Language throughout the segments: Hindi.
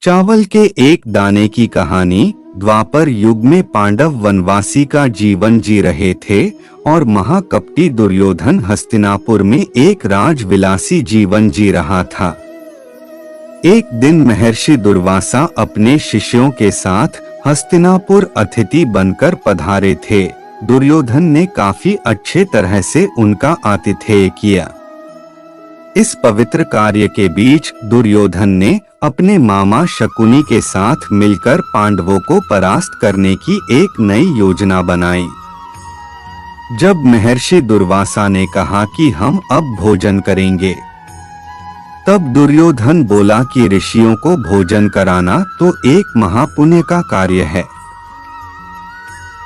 चावल के एक दाने की कहानी। द्वापर युग में पांडव वनवासी का जीवन जी रहे थे और महाकपटी दुर्योधन हस्तिनापुर में एक राजविलासी जीवन जी रहा था। एक दिन महर्षि दुर्वासा अपने शिष्यों के साथ हस्तिनापुर अतिथि बनकर पधारे थे। दुर्योधन ने काफी अच्छे तरह से उनका आतिथ्य किया। इस पवित्र कार्य के बीच दुर्योधन ने अपने मामा शकुनी के साथ मिलकर पांडवों को परास्त करने की एक नई योजना बनाई। जब महर्षि दुर्वासा ने कहा कि हम अब भोजन करेंगे, तब दुर्योधन बोला कि ऋषियों को भोजन कराना तो एक महापुण्य का कार्य है,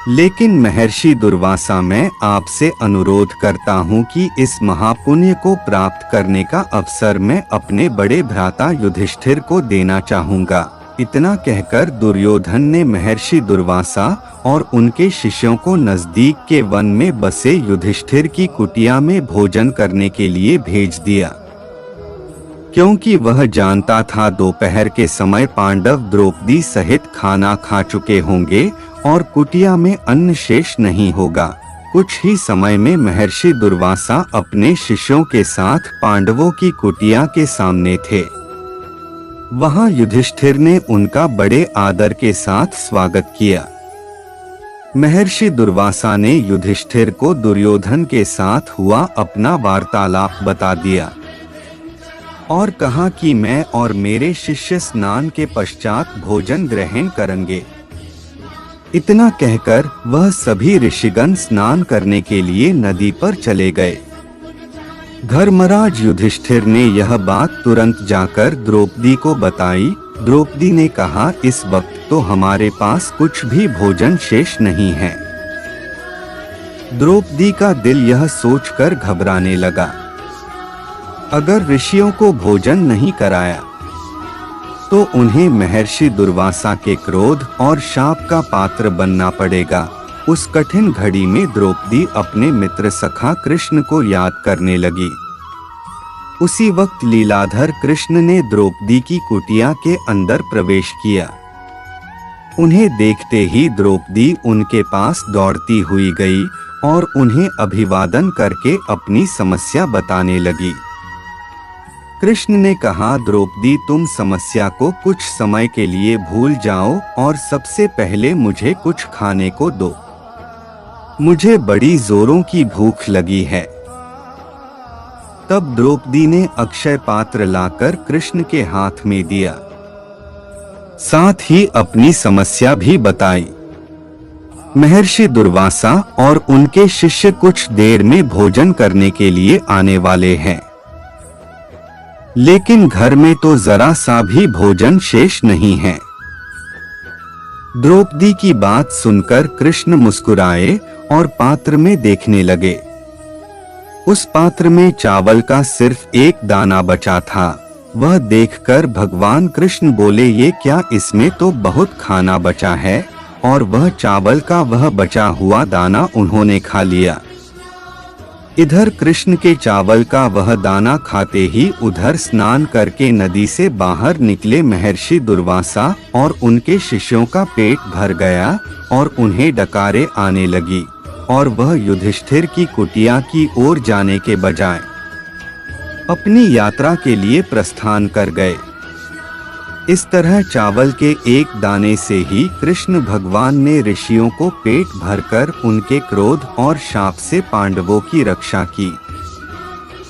लेकिन महर्षि दुर्वासा, मैं आपसे अनुरोध करता हूँ कि इस महापुण्य को प्राप्त करने का अवसर मैं अपने बड़े भ्राता युधिष्ठिर को देना चाहूँगा। इतना कहकर दुर्योधन ने महर्षि दुर्वासा और उनके शिष्यों को नजदीक के वन में बसे युधिष्ठिर की कुटिया में भोजन करने के लिए भेज दिया, क्योंकि वह जानता था दोपहर के समय पांडव द्रौपदी सहित खाना खा चुके होंगे और कुटिया में अन्न शेष नहीं होगा। कुछ ही समय में महर्षि दुर्वासा अपने शिष्यों के साथ पांडवों की कुटिया के सामने थे। वहां युधिष्ठिर ने उनका बड़े आदर के साथ स्वागत किया। महर्षि दुर्वासा ने युधिष्ठिर को दुर्योधन के साथ हुआ अपना वार्तालाप बता दिया और कहा कि मैं और मेरे शिष्य स्नान के पश्चात भोजन ग्रहण करेंगे। इतना कहकर वह सभी ऋषिगण स्नान करने के लिए नदी पर चले गए। धर्मराज युधिष्ठिर ने यह बात तुरंत जाकर द्रौपदी को बताई। द्रौपदी ने कहा, इस वक्त तो हमारे पास कुछ भी भोजन शेष नहीं है। द्रौपदी का दिल यह सोचकर घबराने लगा, अगर ऋषियों को भोजन नहीं कराया तो उन्हें महर्षि दुर्वासा के क्रोध और शाप का पात्र बनना पड़ेगा। उस कठिन घड़ी में द्रौपदी अपने मित्र सखा कृष्ण को याद करने लगी। उसी वक्त लीलाधर कृष्ण ने द्रौपदी की कुटिया के अंदर प्रवेश किया। उन्हें देखते ही द्रौपदी उनके पास दौड़ती हुई गई और उन्हें अभिवादन करके अपनी समस्या बताने लगी। कृष्ण ने कहा, द्रौपदी, तुम समस्या को कुछ समय के लिए भूल जाओ और सबसे पहले मुझे कुछ खाने को दो। मुझे बड़ी जोरों की भूख लगी है। तब द्रौपदी ने अक्षय पात्र लाकर कृष्ण के हाथ में दिया, साथ ही अपनी समस्या भी बताई। महर्षि दुर्वासा और उनके शिष्य कुछ देर में भोजन करने के लिए आने वाले हैं, लेकिन घर में तो जरा सा भी भोजन शेष नहीं है। द्रौपदी की बात सुनकर कृष्ण मुस्कुराए और पात्र में देखने लगे। उस पात्र में चावल का सिर्फ एक दाना बचा था। वह देखकर भगवान कृष्ण बोले, ये क्या, इसमें तो बहुत खाना बचा है। और वह चावल का वह बचा हुआ दाना उन्होंने खा लिया। इधर कृष्ण के चावल का वह दाना खाते ही उधर स्नान करके नदी से बाहर निकले महर्षि दुर्वासा और उनके शिष्यों का पेट भर गया और उन्हें डकारे आने लगी और वह युधिष्ठिर की कुटिया की ओर जाने के बजाय अपनी यात्रा के लिए प्रस्थान कर गए। इस तरह चावल के एक दाने से ही कृष्ण भगवान ने ऋषियों को पेट भरकर उनके क्रोध और शाप से पांडवों की रक्षा की।